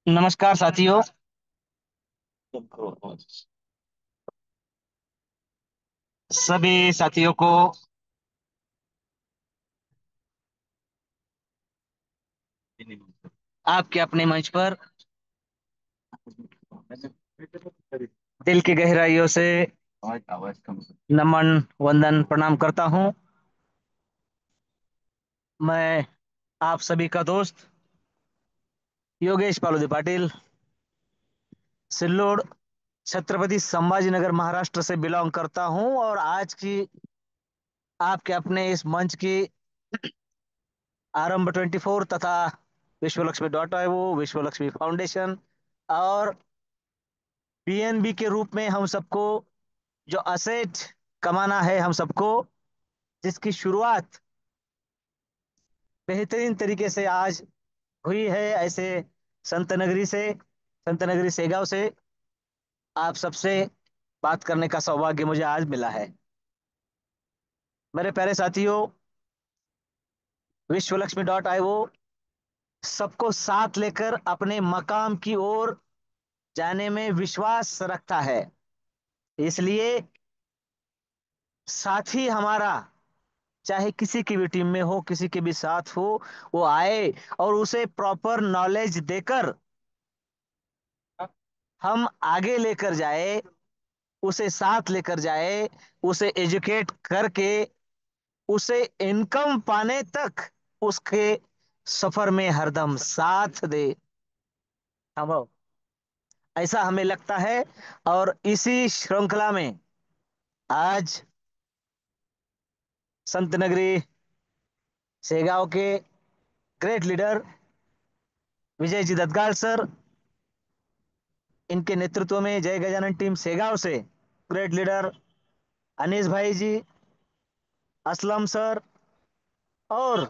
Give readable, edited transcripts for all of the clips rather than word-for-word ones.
नमस्कार साथियों। सभी साथियों को आपके अपने मंच पर दिल की गहराइयों से नमन वंदन प्रणाम करता हूं। मैं आप सभी का दोस्त योगेश पालोदी पाटिल, सिल्लोड, छत्रपति संभाजीनगर, महाराष्ट्र से बिलोंग करता हूं। और आज की आपके अपने इस मंच की आरंभ 24 तथा विश्व लक्ष्मी डॉट आईओ, विश्व लक्ष्मी फाउंडेशन और पीएनबी के रूप में हम सबको जो असेट कमाना है, हम सबको जिसकी शुरुआत बेहतरीन तरीके से आज हुई है, ऐसे संत नगरी से, संत नगरी सेगांव से आप सबसे बात करने का सौभाग्य मुझे आज मिला है। मेरे प्यारे साथियों, विश्व लक्ष्मी डॉट आईओ सबको साथ लेकर अपने मकाम की ओर जाने में विश्वास रखता है। इसलिए साथी हमारा चाहे किसी की भी टीम में हो, किसी के भी साथ हो, वो आए और उसे प्रॉपर नॉलेज देकर हम आगे लेकर जाए, उसे साथ लेकर जाए, उसे एजुकेट करके उसे इनकम पाने तक उसके सफर में हरदम साथ दे। हम ऐसा हमें लगता है। और इसी श्रृंखला में आज संत नगरी सेगांव के ग्रेट लीडर विजय जी दत्तगाड़ सर, इनके नेतृत्व में जय गजानन टीम सेगांव से ग्रेट लीडर अनीस भाई जी, असलम सर और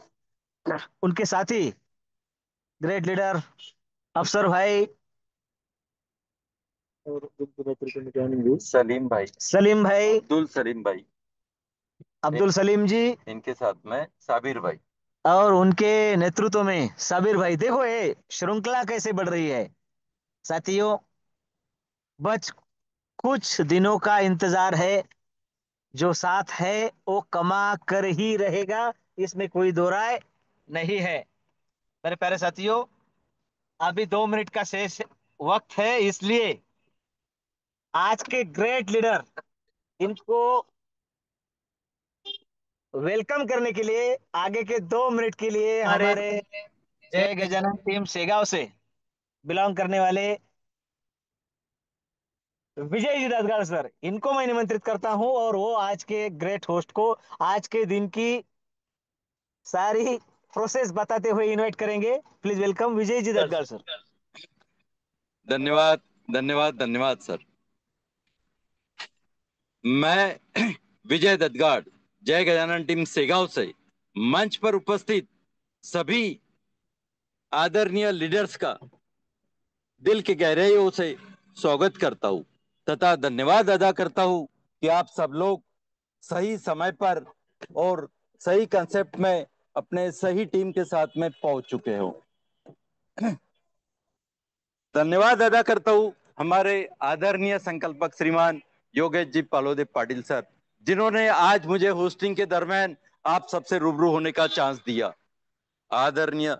उनके साथी ग्रेट लीडर अफसर भाई और उनके नेतृत्व में ज्वाइनिंग हुई सलीम भाई। सलीम भाई, अब्दुल सलीम भाई। अब्दुल सलीम जी इनके साथ में साबिर भाई। और उनके नेतृत्व में साबिर भाई। देखो ये श्रृंखला कैसे बढ़ रही है साथियों। बस कुछ दिनों का इंतजार है। जो साथ है वो कमा कर ही रहेगा, इसमें कोई दो राय नहीं है। मेरे प्यारे साथियों, अभी 2 मिनट का शेष वक्त है, इसलिए आज के ग्रेट लीडर इनको वेलकम करने के लिए आगे के 2 मिनट के लिए हमारे हमारे जय गजानन टीम सेगांव से बिलोंग करने वाले विजय जी दासगढ़ सर, इनको मैं निमंत्रित करता हूं और वो आज के ग्रेट होस्ट को आज के दिन की सारी प्रोसेस बताते हुए इनवाइट करेंगे। Please welcome Vijay ji Dattagad sir. धन्यवाद, धन्यवाद, धन्यवाद सर। मैं विजय दत्तगाड़, जय गजानन टीम सेगांव से मंच पर उपस्थित सभी आदरणीय लीडर्स का दिल के गहराइयों से स्वागत करता हूं तथा धन्यवाद अदा करता हूं कि आप सब लोग सही समय पर और सही कंसेप्ट में अपने सही टीम के साथ में पहुंच चुके हो। धन्यवाद अदा करता हूं हमारे आदरणीय संकल्पक श्रीमान योगेश जी पालोदे पाटिल सर, जिन्होंने आज मुझे होस्टिंग के दरमियान आप सबसे रूबरू होने का चांस दिया। आदरणीय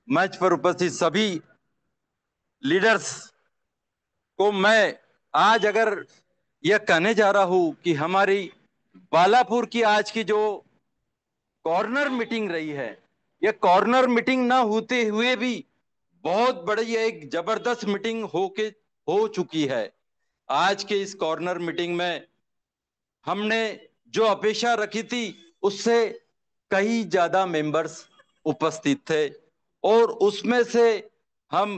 मंच पर उपस्थित सभी लीडर्स को मैं आज अगर यह कहने जा रहा हूं कि हमारी बालापुर की आज की जो कॉर्नर मीटिंग रही है, यह कॉर्नर मीटिंग ना होते हुए भी बहुत बड़ी एक जबरदस्त मीटिंग हो चुकी है। आज के इस कॉर्नर मीटिंग में हमने जो अपेक्षा रखी थी उससे कई ज्यादा मेंबर्स उपस्थित थे और उसमें से हम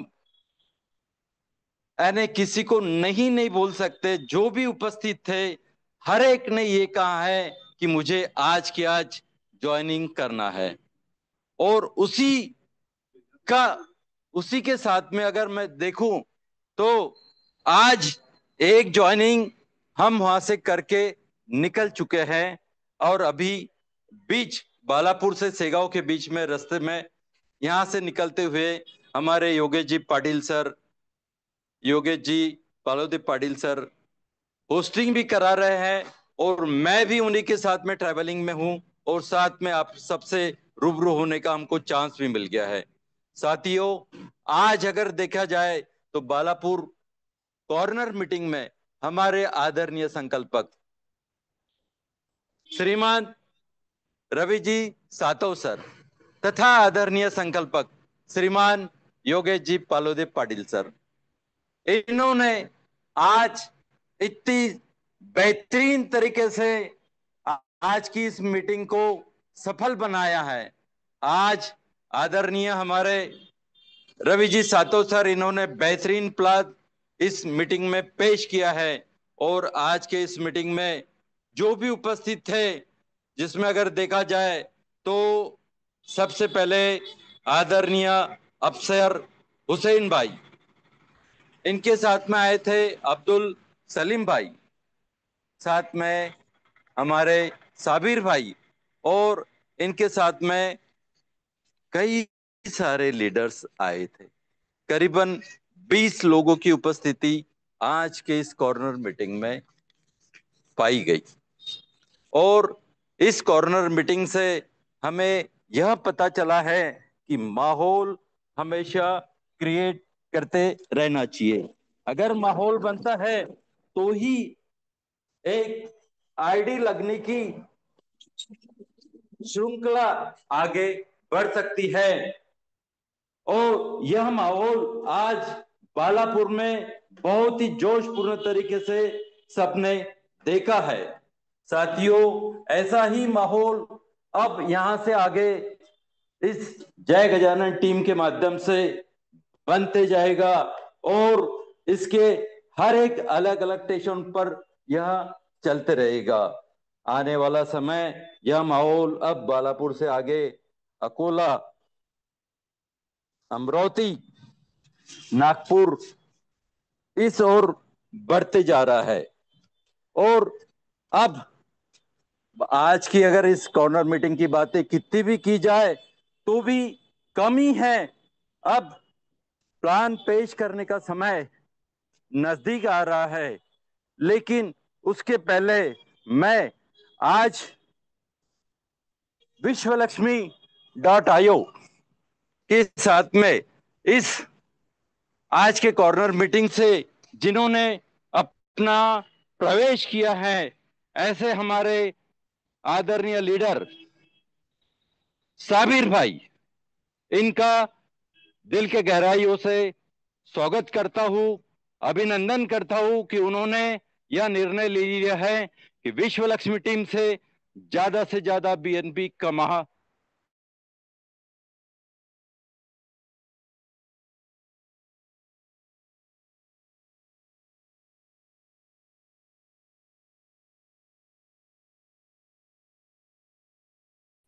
यानी किसी को नहीं नहीं बोल सकते। जो भी उपस्थित थे हर एक ने ये कहा है कि मुझे आज की आज ज्वाइनिंग करना है। और का उसी के साथ में अगर मैं देखूं तो आज एक ज्वाइनिंग हम वहां से करके निकल चुके हैं और अभी बीच बालापुर से सेगांव के बीच में रास्ते में यहाँ से निकलते हुए हमारे Yogesh ji Patil sir, Yogesh ji Palode Patil sir hosting भी करा रहे हैं, और मैं भी उन्हीं के साथ में ट्रैवलिंग में हूं, और साथ में आप सबसे रूबरू होने का हमको चांस भी मिल गया है। साथियों, आज अगर देखा जाए तो बालापुर कॉर्नर मीटिंग में हमारे आदरणीय संकल्पक श्रीमान रवि जी सातव सर तथा आदरणीय संकल्पक श्रीमान योगेश जी पालोदे पाटिल सर, इन्होंने आज इतनी बेहतरीन तरीके से आज की इस मीटिंग को सफल बनाया है। आज आदरणीय हमारे रवि जी सातो सर, इन्होंने बेहतरीन प्लान इस मीटिंग में पेश किया है, और आज के इस मीटिंग में जो भी उपस्थित थे, जिसमें अगर देखा जाए तो सबसे पहले आदरणीय अफसर हुसैन भाई, इनके साथ में आए थे अब्दुल सलीम भाई, साथ में हमारे साबिर भाई, और इनके साथ में कई सारे लीडर्स आए थे। करीबन 20 लोगों की उपस्थिति आज के इस कॉर्नर मीटिंग में पाई गई, और इस कॉर्नर मीटिंग से हमें यह पता चला है कि माहौल हमेशा क्रिएट करते रहना चाहिए। अगर माहौल बनता है तो ही एक आईडी लगने की श्रृंखला आगे बढ़ सकती है, और यह माहौल आज बालापुर में बहुत ही जोशपूर्ण तरीके से सबने देखा है। साथियों, ऐसा ही माहौल अब यहां से आगे इस जय गजानन टीम के माध्यम से बनते जाएगा, और इसके हर एक अलग अलग स्टेशन पर यह चलते रहेगा। आने वाला समय यह माहौल अब बालापुर से आगे अकोला, अमरावती, नागपुर इस ओर बढ़ते जा रहा है। और अब आज की अगर इस कॉर्नर मीटिंग की बातें कितनी भी की जाए तो भी कम ही है। अब प्लान पेश करने का समय नजदीक आ रहा है, लेकिन उसके पहले मैं आज विश्वलक्ष्मी.io के साथ में इस आज के कॉर्नर मीटिंग से जिन्होंने अपना प्रवेश किया है, ऐसे हमारे आदरणीय लीडर साबिर भाई, इनका दिल के गहराइयों से स्वागत करता हूं, अभिनंदन करता हूं कि उन्होंने यह निर्णय ले लिया है कि विश्व लक्ष्मी टीम से ज्यादा बीएनपी कमा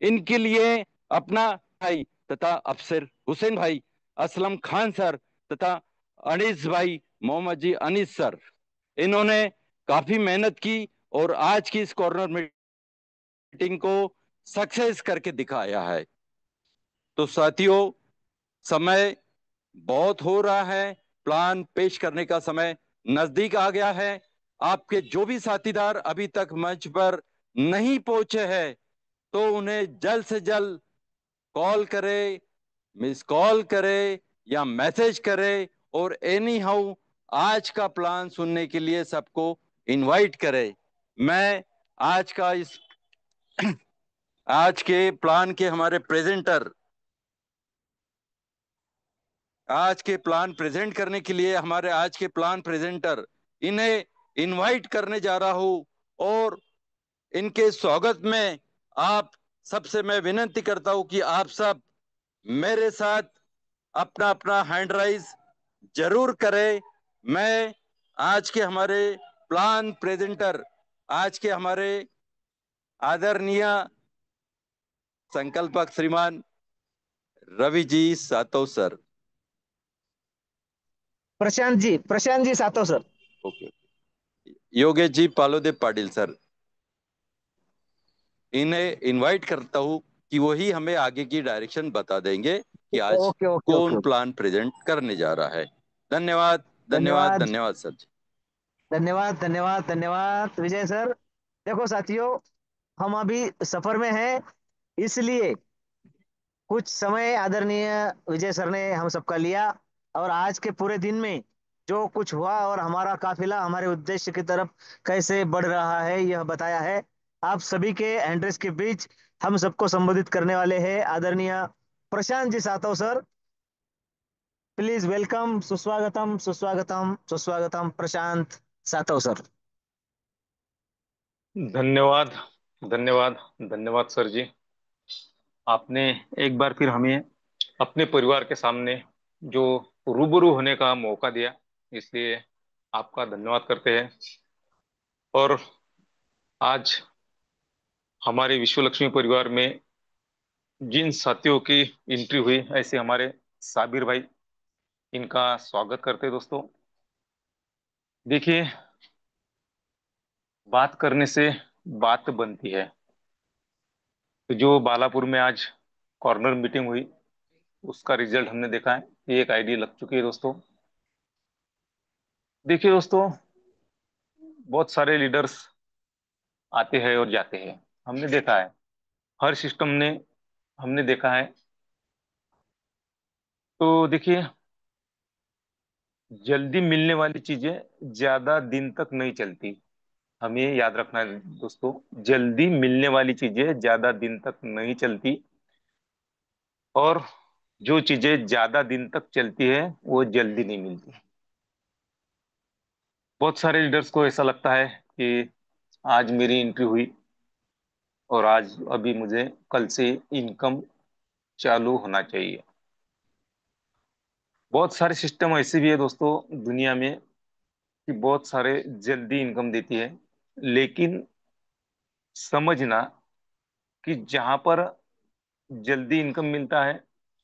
इनके लिए अपना भाई तथा अफसर हुसैन भाई, असलम खान सर तथा अनीस भाई मोहम्मद जी अनीस सर, इन्होंने काफी मेहनत की और आज की इस कॉर्नर मीटिंग को सक्सेस करके दिखाया है। तो साथियों, समय बहुत हो रहा है, प्लान पेश करने का समय नजदीक आ गया है। आपके जो भी साथीदार अभी तक मंच पर नहीं पहुंचे हैं, तो उन्हें जल्द से जल्द कॉल करे, मिस कॉल करे या मैसेज करे, और एनी हाउ आज का प्लान सुनने के लिए सबको इनवाइट करे। मैं आज का इस आज के प्लान के हमारे प्रेजेंटर, आज के प्लान प्रेजेंट करने के लिए हमारे आज के प्लान प्रेजेंटर, इन्हें इनवाइट करने जा रहा हूं, और इनके स्वागत में आप सबसे मैं विनती करता हूं कि आप सब मेरे साथ अपना अपना हैंड राइज जरूर करें। मैं आज के हमारे प्लान प्रेजेंटर, आज के हमारे आदरणीय संकल्पक श्रीमान रवि जी सातव सर, प्रशांत ji Satav sir. Okay, Yogesh ji Palode Patil sir, इन्हें इनवाइट करता हूं कि वही हमें आगे की डायरेक्शन बता देंगे कि आज ओके ओके ओके कौन ओके। प्लान प्रेजेंट करने जा रहा है। धन्यवाद धन्यवाद धन्यवाद धन्यवाद सर जी। धन्यवाद धन्यवाद धन्यवाद विजय सर। देखो साथियों, हम अभी सफर में हैं, इसलिए कुछ समय आदरणीय विजय सर ने हम सबका लिया, और आज के पूरे दिन में जो कुछ हुआ और हमारा काफिला हमारे उद्देश्य की तरफ कैसे बढ़ रहा है यह बताया है। आप सभी के एड्रेस के बीच हम सबको संबोधित करने वाले हैं आदरणीय Prashant ji Satav sir. Please welcome, सुस्वागतम सुस्वागतम सुस्वागतम प्रशांत सातव सर। धन्यवाद धन्यवाद धन्यवाद सर जी। आपने एक बार फिर हमें अपने परिवार के सामने जो रूबरू होने का मौका दिया, इसलिए आपका धन्यवाद करते हैं। और आज हमारे विश्व लक्ष्मी परिवार में जिन साथियों की एंट्री हुई, ऐसे हमारे साबिर भाई, इनका स्वागत करते हैं दोस्तों। देखिए, बात करने से बात बनती है। तो जो बालापुर में आज कॉर्नर मीटिंग हुई, उसका रिजल्ट हमने देखा है कि एक आईडी लग चुकी है दोस्तों। देखिए दोस्तों, बहुत सारे लीडर्स आते हैं और जाते हैं, हमने देखा है। हर सिस्टम ने हमने देखा है। तो देखिए, जल्दी मिलने वाली चीजें ज्यादा दिन तक नहीं चलती। हमें ये याद रखना है दोस्तों, जल्दी मिलने वाली चीजें ज्यादा दिन तक नहीं चलती। और जो चीजें ज्यादा दिन तक चलती है वो जल्दी नहीं मिलती। बहुत सारे लीडर्स को ऐसा लगता है कि आज मेरी एंट्री हुई और आज अभी मुझे कल से इनकम चालू होना चाहिए। बहुत सारे सिस्टम ऐसे भी है दोस्तों दुनिया में कि बहुत सारे जल्दी इनकम देती है, लेकिन समझना कि जहां पर जल्दी इनकम मिलता है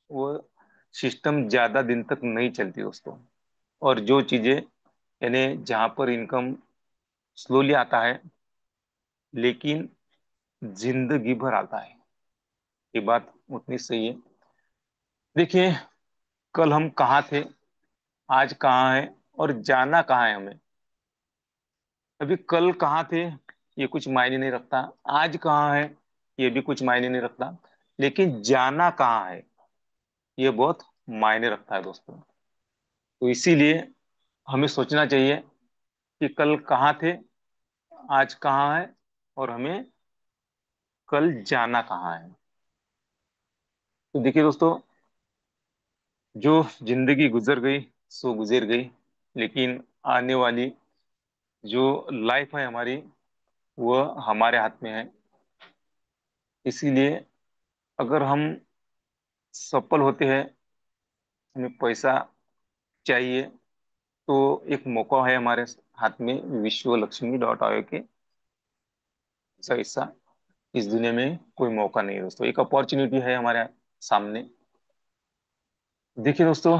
वो सिस्टम ज्यादा दिन तक नहीं चलती दोस्तों। और जो चीजें यानी जहां पर इनकम स्लोली आता है लेकिन जिंदगी भर आता है, ये बात उतनी सही है। देखिए, कल हम कहाँ थे, आज कहाँ है, और जाना कहाँ है हमें। अभी कल कहाँ थे ये कुछ मायने नहीं रखता, आज कहाँ है ये भी कुछ मायने नहीं रखता, लेकिन जाना कहाँ है ये बहुत मायने रखता है दोस्तों। तो इसीलिए हमें सोचना चाहिए कि कल कहाँ थे, आज कहाँ है, और हमें कल जाना कहाँ है। तो देखिए दोस्तों, जो जिंदगी गुजर गई सो गुजर गई, लेकिन आने वाली जो लाइफ है हमारी वो हमारे हाथ में है। इसीलिए अगर हम सफल होते हैं, हमें पैसा चाहिए, तो एक मौका है हमारे हाथ में, विश्व लक्ष्मी डॉट आयो के। ऐसा इस दुनिया में कोई मौका नहीं है दोस्तों, एक अपॉर्चुनिटी है हमारे सामने। देखिए दोस्तों,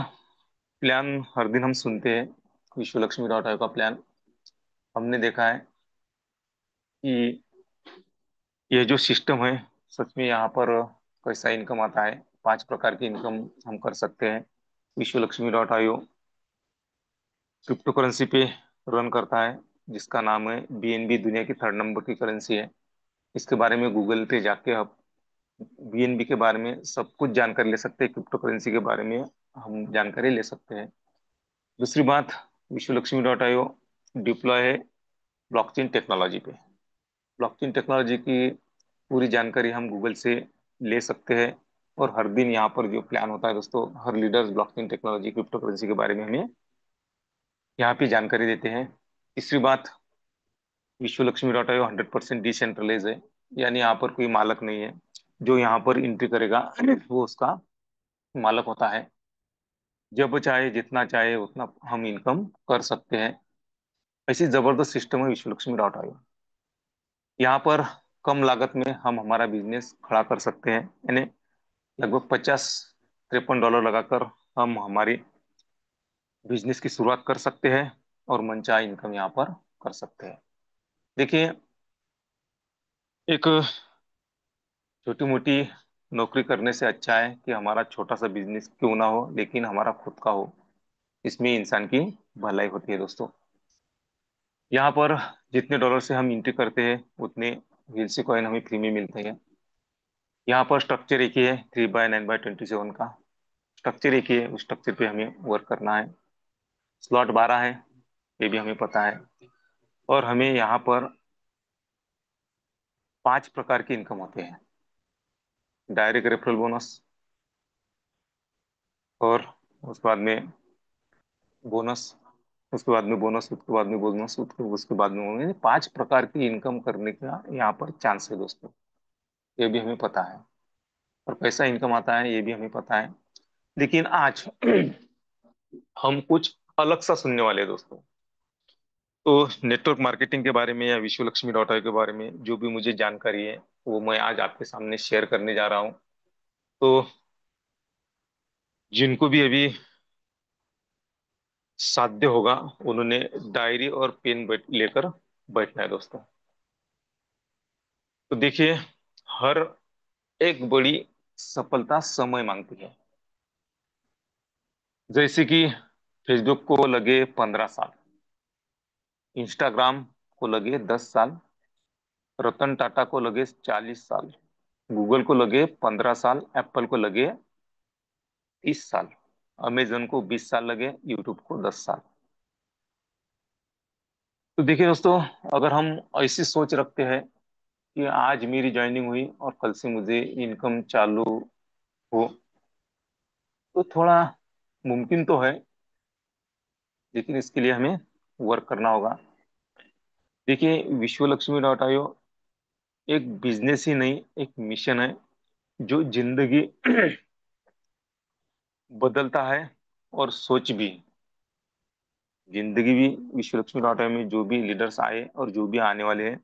प्लान हर दिन हम सुनते हैं, विश्व लक्ष्मी डॉट आयो का प्लान। हमने देखा है कि ये जो सिस्टम है, सच में यहाँ पर कैसा इनकम आता है। 5 प्रकार की इनकम हम कर सकते हैं। विश्व Lakshmi dot IO crypto currency पे रन करता है, जिसका नाम है बीएनबी। दुनिया की 3rd नंबर की करेंसी है। इसके बारे में गूगल पे जाके आप बीएनबी के बारे में सब कुछ जानकारी ले सकते हैं, क्रिप्टो करेंसी के बारे में हम जानकारी ले सकते हैं। दूसरी बात, विश्व लक्ष्मी डॉट आईओ डिप्लॉय है ब्लॉकचेन टेक्नोलॉजी पे। ब्लॉकचेन टेक्नोलॉजी की पूरी जानकारी हम गूगल से ले सकते हैं। और हर दिन यहाँ पर जो प्लान होता है दोस्तों, हर leaders blockchain technology cryptocurrency के बारे में हमें यहाँ पे जानकारी देते हैं। तीसरी बात, विश्व लक्ष्मी डॉट आईओ 100% डिसेंट्रलाइज है, यानी यहाँ पर कोई मालक नहीं है। जो यहाँ पर एंट्री करेगा वो उसका मालक होता है। जब चाहे जितना चाहे उतना हम इनकम कर सकते हैं। ऐसी जबरदस्त सिस्टम है विश्व लक्ष्मी डॉट आईओ। यहाँ पर कम लागत में हम हमारा बिजनेस खड़ा कर सकते हैं, यानी लगभग 50-53 डॉलर लगाकर हम हमारी बिजनेस की शुरुआत कर सकते हैं और मनचाहा इनकम यहाँ पर कर सकते हैं। देखिए, एक छोटी मोटी नौकरी करने से अच्छा है कि हमारा छोटा सा बिजनेस क्यों ना हो, लेकिन हमारा खुद का हो। इसमें इंसान की भलाई होती है दोस्तों। यहाँ पर जितने डॉलर से हम एंट्री करते हैं उतने व्हील्स कॉइन हमें फ्री में मिलते हैं। यहाँ पर स्ट्रक्चर एक ही है, 3/9/27 का स्ट्रक्चर एक ही है। उस स्ट्रक्चर पे हमें वर्क करना है। स्लॉट 12 है, ये भी हमें पता है। और हमें यहाँ पर 5 प्रकार के इनकम होते हैं। डायरेक्ट रेफरल बोनस, और उसके बाद में बोनस, उसके बाद में बोनस, उसके बाद में बोनस, उसके बाद में बोनस। 5 प्रकार की इनकम करने का यहाँ पर चांस है दोस्तों, ये भी हमें पता है। और पैसा इनकम आता है, ये भी हमें पता है। लेकिन आज हम कुछ अलग सा सुनने वाले हैं दोस्तों। तो नेटवर्क मार्केटिंग के बारे में या विश्वलक्ष्मी डॉट आई के बारे में जो भी मुझे जानकारी है, वो मैं आज आपके सामने शेयर करने जा रहा हूँ। तो जिनको भी अभी साध्य होगा, उन्होंने डायरी और पेन लेकर बैठना है दोस्तों। तो देखिए, हर एक बड़ी सफलता समय मांगती है। जैसे कि फेसबुक को लगे 15 साल, इंस्टाग्राम को लगे 10 साल, रतन टाटा को लगे 40 साल, गूगल को लगे 15 साल, एप्पल को लगे 30 साल, अमेजन को 20 साल लगे, यूट्यूब को 10 साल। तो देखिए दोस्तों, अगर हम ऐसी सोच रखते हैं कि आज मेरी ज्वाइनिंग हुई और कल से मुझे इनकम चालू हो, तो थोड़ा मुमकिन तो है, लेकिन इसके लिए हमें वर्क करना होगा। देखिए, विश्वलक्ष्मी डॉट आईओ एक बिजनेस ही नहीं, एक मिशन है जो जिंदगी बदलता है और सोच भी। जिंदगी भी विश्वलक्ष्मी डॉट आई में जो भी लीडर्स आए और जो भी आने वाले हैं,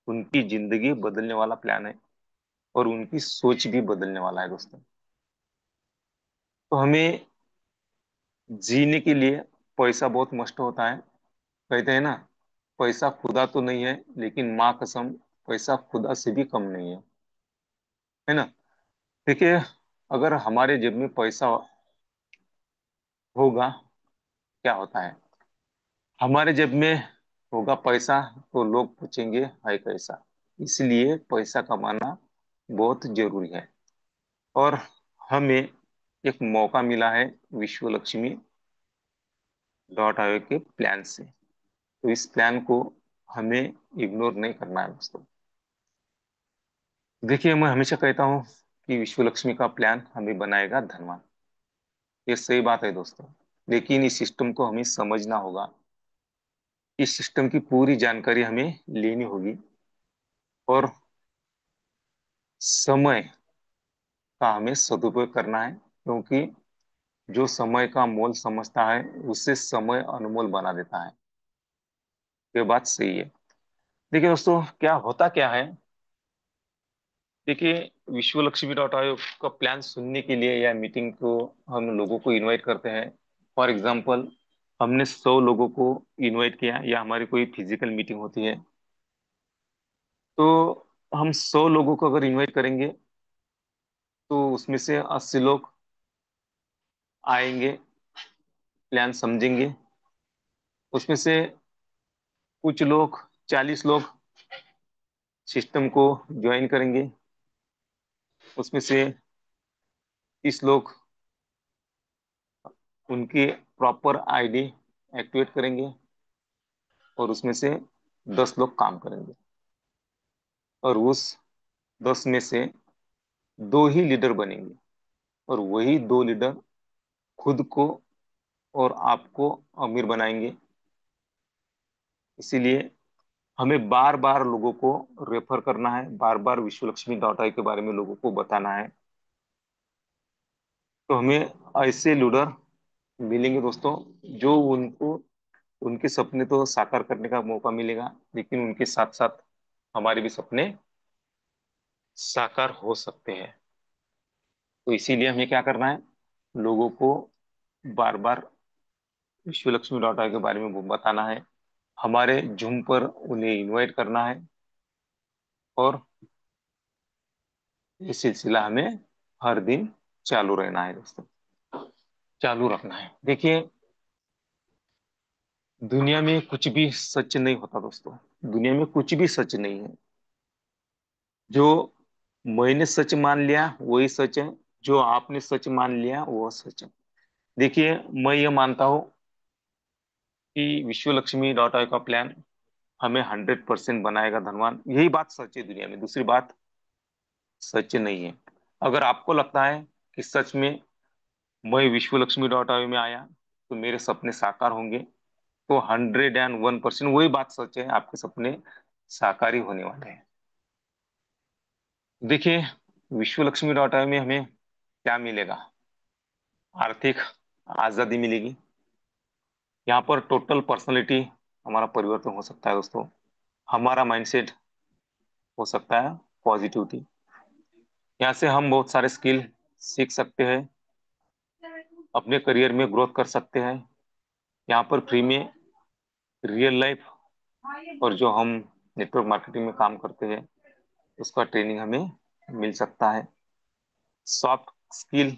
उनकी जिंदगी बदलने वाला प्लान है और उनकी सोच भी बदलने वाला है दोस्तों। तो हमें जीने के लिए पैसा बहुत मस्त होता है। कहते हैं ना, पैसा खुदा तो नहीं है, लेकिन माँ कसम पैसा खुदा से भी कम नहीं है ना। देखिए, अगर हमारे जेब में पैसा होगा, क्या होता है, हमारे जेब में होगा पैसा तो लोग पूछेंगे है कैसा। इसलिए पैसा कमाना बहुत जरूरी है। और हमें एक मौका मिला है विश्वलक्ष्मी डॉट आईओ के प्लान से। तो इस प्लान को हमें इग्नोर नहीं करना है दोस्तों। देखिए, मैं हमेशा कहता हूँ कि विश्वलक्ष्मी का प्लान हमें बनाएगा धनवान। ये सही बात है दोस्तों, लेकिन इस सिस्टम को हमें समझना होगा। इस सिस्टम की पूरी जानकारी हमें लेनी होगी। और समय का हमें सदुपयोग करना है, क्योंकि जो समय का मोल समझता है उससे समय अनमोल बना देता है। ये बात सही है। देखिए दोस्तों, क्या होता क्या है, देखिए, विश्वलक्ष्मी डॉट आयोग का प्लान सुनने के लिए या मीटिंग को हम लोगों को इनवाइट करते हैं। फॉर एग्जांपल, हमने 100 लोगों को इनवाइट किया या हमारी कोई फिजिकल मीटिंग होती है, तो हम 100 लोगों को अगर इनवाइट करेंगे तो उसमें से 80 लोग आएंगे, प्लान समझेंगे। उसमें से कुछ लोग, 40 लोग सिस्टम को ज्वाइन करेंगे। उसमें से 30 लोग उनकी प्रॉपर आईडी एक्टिवेट करेंगे। और उसमें से 10 लोग काम करेंगे। और उस 10 में से 2 ही लीडर बनेंगे। और वही 2 लीडर खुद को और आपको अमीर बनाएंगे। इसीलिए हमें बार बार लोगों को रेफर करना है, बार बार विश्वलक्ष्मी डॉट आई के बारे में लोगों को बताना है। तो हमें ऐसे लीडर मिलेंगे दोस्तों, जो उनको उनके सपने तो साकार करने का मौका मिलेगा, लेकिन उनके साथ साथ हमारे भी सपने साकार हो सकते हैं। तो इसीलिए हमें क्या करना है, लोगों को बार बार विश्वलक्ष्मी डॉट आई के बारे में बताना है, हमारे जूम पर उन्हें इनवाइट करना है। और ये सिलसिला हमें हर दिन चालू रहना है दोस्तों, चालू रखना है। देखिए, दुनिया में कुछ भी सच नहीं होता दोस्तों, दुनिया में कुछ भी सच नहीं है। जो मैंने सच मान लिया वही सच है, जो आपने सच मान लिया वो सच है। देखिए, मैं ये मानता हूँ कि विश्व लक्ष्मी डॉट आई का प्लान हमें 100% बनाएगा धनवान। यही बात सच है दुनिया में, दूसरी बात सच नहीं है। अगर आपको लगता है कि सच में मैं विश्व लक्ष्मी डॉट आई में आया तो मेरे सपने साकार होंगे, तो 101% वही बात सच है, आपके सपने साकार ही होने वाले हैं। देखिए, विश्व लक्ष्मी डॉट आई में हमें क्या मिलेगा? आर्थिक आजादी मिलेगी। यहाँ पर टोटल पर्सनैलिटी हमारा परिवर्तन हो सकता है दोस्तों। हमारा माइंडसेट हो सकता है पॉजिटिविटी। यहाँ से हम बहुत सारे स्किल सीख सकते हैं, अपने करियर में ग्रोथ कर सकते हैं। यहाँ पर फ्री में रियल लाइफ और जो हम नेटवर्क मार्केटिंग में काम करते हैं उसका ट्रेनिंग हमें मिल सकता है। सॉफ्ट स्किल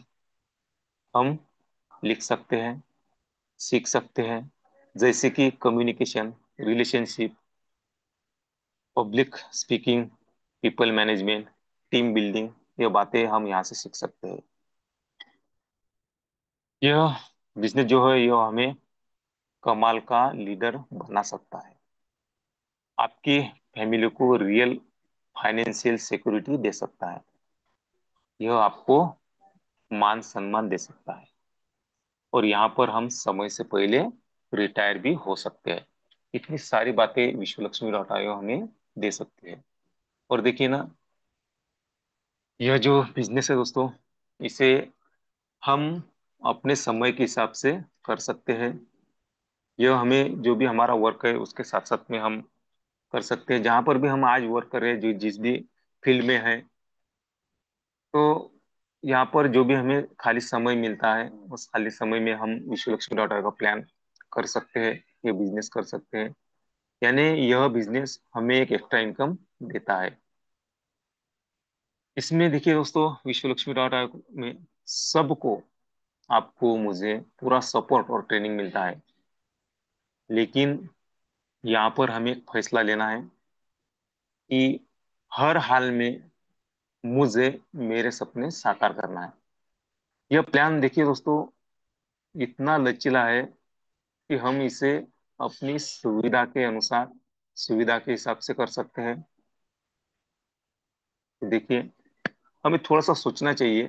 हम लिख सकते हैं, सीख सकते हैं, जैसे कि communication, relationship, public speaking, people management, team building. ये बातें हम यहाँ से सीख सकते हैं। यह बिजनेस जो है यह हमें कमाल का लीडर बना सकता है, आपकी फैमिली को रियल फाइनेंशियल सिक्योरिटी दे सकता है, यह आपको मान सम्मान दे सकता है, और यहाँ पर हम समय से पहले रिटायर भी हो सकते हैं। इतनी सारी बातें विश्व लक्ष्मी डॉट आयो हमें दे सकती है। और देखिए ना, यह जो बिजनेस है दोस्तों, इसे हम अपने समय के हिसाब से कर सकते हैं। यह हमें जो भी हमारा वर्क है उसके साथ साथ में हम कर सकते हैं। जहां पर भी हम आज वर्क कर रहे हैं, जो जिस भी फील्ड में है, तो यहाँ पर जो भी हमें खाली समय मिलता है उस खाली समय में हम विश्व लक्ष्मी डॉट का प्लान कर सकते हैं, ये बिजनेस कर सकते हैं। यानी यह बिजनेस हमें एक एक्स्ट्रा इनकम देता है। इसमें देखिए दोस्तों, विश्व लक्ष्मी डॉट में सबको, आपको, मुझे पूरा सपोर्ट और ट्रेनिंग मिलता है। लेकिन यहाँ पर हमें एक फैसला लेना है कि हर हाल में मुझे मेरे सपने साकार करना है। यह प्लान देखिए दोस्तों, इतना लचीला है कि हम इसे अपनी सुविधा के अनुसार, सुविधा के हिसाब से कर सकते हैं। तो देखिए, हमें थोड़ा सा सोचना चाहिए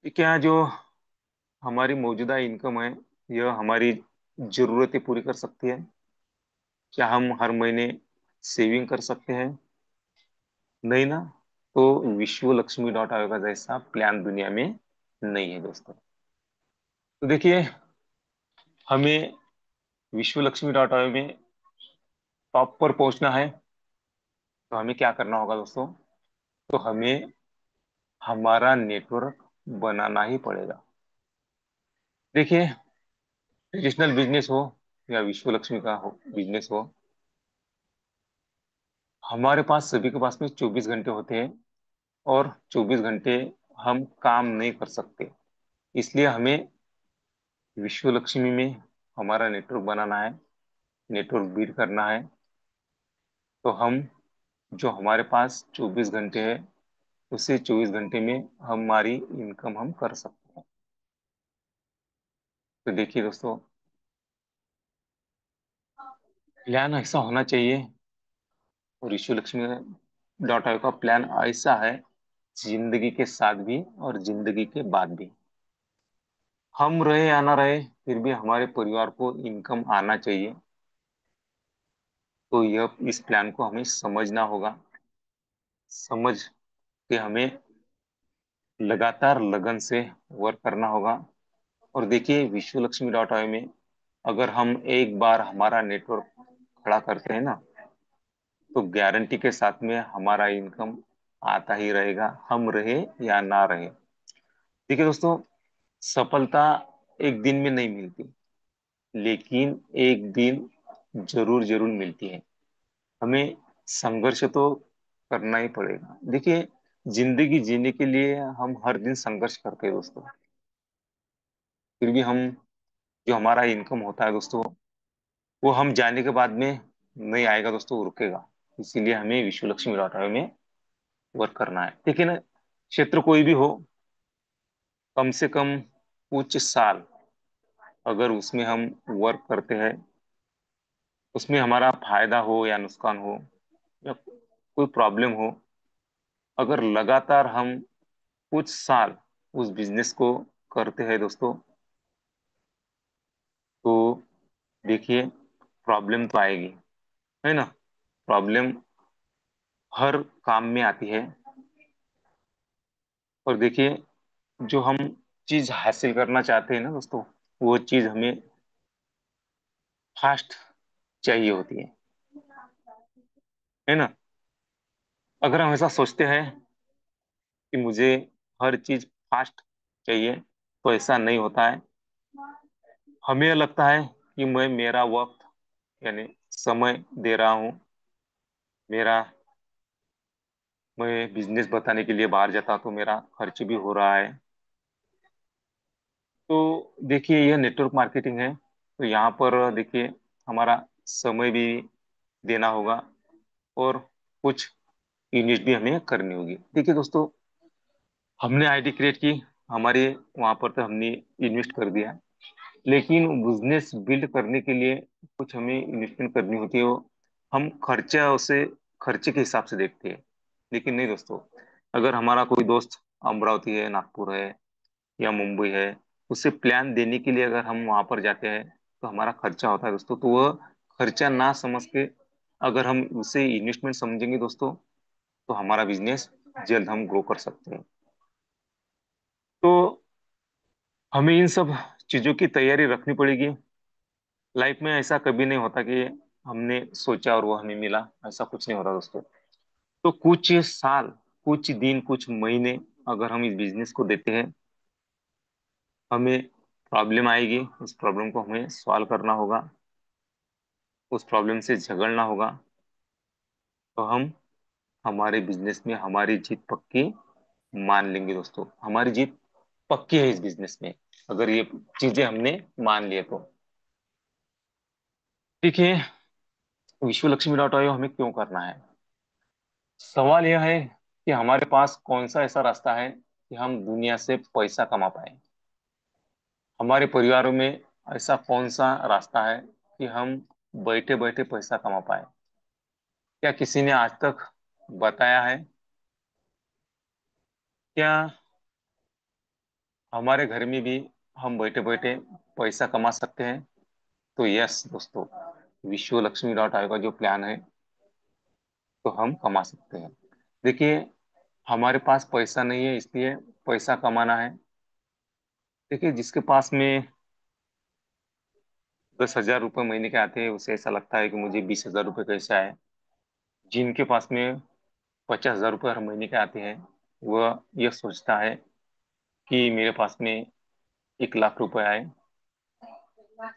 कि क्या जो हमारी मौजूदा इनकम है यह हमारी जरूरतें पूरी कर सकती है? क्या हम हर महीने सेविंग कर सकते हैं? नहीं ना। तो विश्व लक्ष्मी डॉट आयोग जैसा प्लान दुनिया में नहीं है दोस्तों। तो देखिए, हमें विश्व लक्ष्मी डॉट आयोग में टॉप पर पहुंचना है, तो हमें क्या करना होगा दोस्तों? तो हमें हमारा नेटवर्क बनाना ही पड़ेगा। देखिए, ट्रेडिशनल बिजनेस हो या विश्व लक्ष्मी का हो बिजनेस हो, हमारे पास सभी के पास में 24 घंटे होते हैं, और 24 घंटे हम काम नहीं कर सकते। इसलिए हमें विश्व लक्ष्मी में हमारा नेटवर्क बनाना है, नेटवर्क बिल्ड करना है। तो हम, जो हमारे पास 24 घंटे है, उसे 24 घंटे में हमारी इनकम हम कर सकते हैं। तो देखिए दोस्तों, प्लान ऐसा होना चाहिए, और विश्व लक्ष्मी डॉट का प्लान ऐसा है, जिंदगी के साथ भी और जिंदगी के बाद भी। हम रहे या ना रहे, फिर भी हमारे परिवार को इनकम आना चाहिए। तो यह, इस प्लान को हमें समझना होगा, समझ के हमें लगातार लगन से वर्क करना होगा। और देखिए, विश्व लक्ष्मी डॉट आई में अगर हम एक बार हमारा नेटवर्क खड़ा करते हैं ना, तो गारंटी के साथ में हमारा इनकम आता ही रहेगा, हम रहे या ना रहे। देखिए दोस्तों, सफलता एक दिन में नहीं मिलती, लेकिन एक दिन जरूर जरूर मिलती है। हमें संघर्ष तो करना ही पड़ेगा। देखिए, जिंदगी जीने के लिए हम हर दिन संघर्ष करते हैं दोस्तों। फिर भी हम, जो हमारा इनकम होता है दोस्तों, वो हम जाने के बाद में नहीं आएगा दोस्तों, वो रुकेगा। इसीलिए हमें विश्व लक्ष्मी लॉटरी में वर्क करना है। लेकिन क्षेत्र कोई भी हो, कम से कम कुछ साल अगर उसमें हम वर्क करते हैं, उसमें हमारा फायदा हो या नुकसान हो या कोई प्रॉब्लम हो, अगर लगातार हम कुछ साल उस बिजनेस को करते हैं दोस्तों, तो देखिए, प्रॉब्लम तो आएगी, है ना। प्रॉब्लम हर काम में आती है। और देखिए, जो हम चीज हासिल करना चाहते हैं ना दोस्तों, वो चीज हमें फास्ट चाहिए होती है ना। अगर हम ऐसा सोचते हैं कि मुझे हर चीज फास्ट चाहिए, तो ऐसा नहीं होता है। हमें लगता है कि मैं मेरा वक्त यानी समय दे रहा हूँ, मेरा, मैं बिजनेस बताने के लिए बाहर जाता तो मेरा खर्च भी हो रहा है। तो देखिए, यह नेटवर्क मार्केटिंग है, तो यहाँ पर देखिए हमारा समय भी देना होगा और कुछ इन्वेस्ट भी हमें करनी होगी। देखिए दोस्तों, हमने आईडी क्रिएट की, हमारे वहां पर तो हमने इन्वेस्ट कर दिया, लेकिन बिजनेस बिल्ड करने के लिए कुछ हमें इन्वेस्टमेंट करनी होती है। वो हम खर्चा उसे खर्चे के हिसाब से देखते हैं। लेकिन नहीं दोस्तों, अगर हमारा कोई दोस्त अमरावती है, नागपुर है या मुंबई है, उसे प्लान देने के लिए अगर हम वहां पर जाते हैं, तो हमारा खर्चा होता है दोस्तों। तो वह खर्चा ना समझ के अगर हम उसे इन्वेस्टमेंट समझेंगे दोस्तों, तो हमारा बिजनेस जल्द हम ग्रो कर सकते हैं। तो हमें इन सब चीजों की तैयारी रखनी पड़ेगी। लाइफ में ऐसा कभी नहीं होता कि हमने सोचा और वो हमें मिला, ऐसा कुछ नहीं होता दोस्तों। तो कुछ साल, कुछ दिन, कुछ महीने अगर हम इस बिजनेस को देते हैं, हमें प्रॉब्लम आएगी, उस प्रॉब्लम को हमें सॉल्व करना होगा, उस प्रॉब्लम से झगड़ना होगा। तो हम हमारे बिजनेस में हमारी जीत पक्की मान लेंगे दोस्तों। हमारी जीत पक्की है इस बिजनेस में, अगर ये चीजें हमने मान लिए तो। देखिए, विश्व लक्ष्मी डॉट आईओ हमें क्यों करना है? सवाल यह है कि हमारे पास कौन सा ऐसा रास्ता है कि हम दुनिया से पैसा कमा पाए। हमारे परिवारों में ऐसा कौन सा रास्ता है कि हम बैठे बैठे पैसा कमा पाए? क्या किसी ने आज तक बताया है? क्या हमारे घर में भी हम बैठे बैठे पैसा कमा सकते हैं? तो यस दोस्तों, विश्व लक्ष्मी डॉट आयोग का जो प्लान है, तो हम कमा सकते हैं। देखिए, हमारे पास पैसा नहीं है, इसलिए पैसा कमाना है। देखिए, जिसके पास में 10,000 रुपये महीने के आते हैं, उसे ऐसा लगता है कि मुझे 20,000 रुपये कैसे आए। जिनके पास में 50,000 रुपये हर महीने के आते हैं, वह यह सोचता है कि मेरे पास में 1 लाख रुपए आए।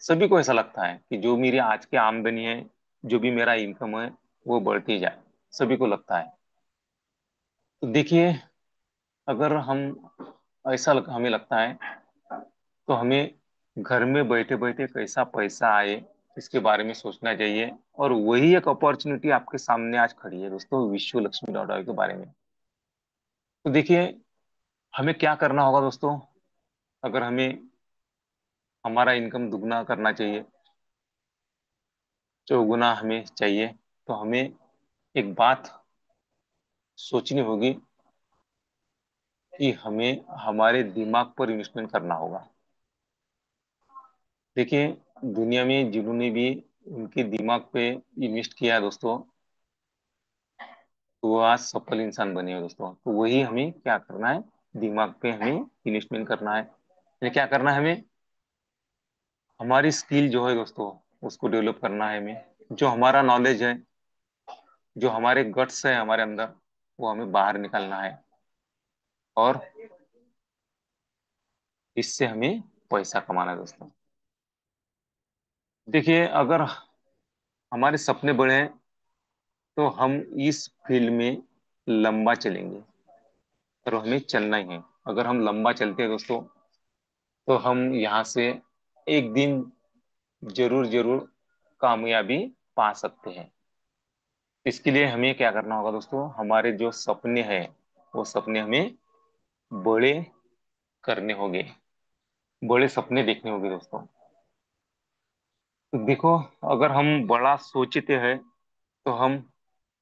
सभी को ऐसा लगता है कि जो मेरी आज की आमदनी है, जो भी मेरा इनकम है, वो बढ़ती जाए, सभी को लगता है। तो देखिए, अगर हम हमें लगता है, तो हमें घर में बैठे बैठे कैसा पैसा आए, इसके बारे में सोचना चाहिए। और वही एक अपॉर्चुनिटी आपके सामने आज खड़ी है दोस्तों, विश्व लक्ष्मी डॉट के बारे में। तो देखिए, हमें क्या करना होगा दोस्तों, अगर हमें हमारा इनकम दुगना करना चाहिए, चौगुना हमें चाहिए, तो हमें एक बात सोचनी होगी कि हमें हमारे दिमाग पर इन्वेस्टमेंट करना होगा। देखिए, दुनिया में जिन्होंने भी उनके दिमाग पे इन्वेस्ट किया है दोस्तों, तो वो आज सफल इंसान बने हैं दोस्तों। तो वही हमें क्या करना है, दिमाग पे हमें इन्वेस्टमेंट करना है। यानी क्या करना है हमें, हमारी स्किल जो है दोस्तों, उसको डेवलप करना है हमें। जो हमारा नॉलेज है, जो हमारे गट्स है हमारे अंदर, वो हमें बाहर निकालना है। और इससे हमें पैसा कमाना है दोस्तों। देखिए, अगर हमारे सपने बड़े हैं, तो हम इस फील्ड में लंबा चलेंगे। और हमें चलना ही है। अगर हम लंबा चलते हैं दोस्तों, तो हम यहाँ से एक दिन जरूर जरूर कामयाबी पा सकते हैं। इसके लिए हमें क्या करना होगा दोस्तों, हमारे जो सपने हैं वो सपने हमें बड़े करने होंगे, बड़े सपने देखने होंगे दोस्तों। तो देखो, अगर हम बड़ा सोचते हैं तो हम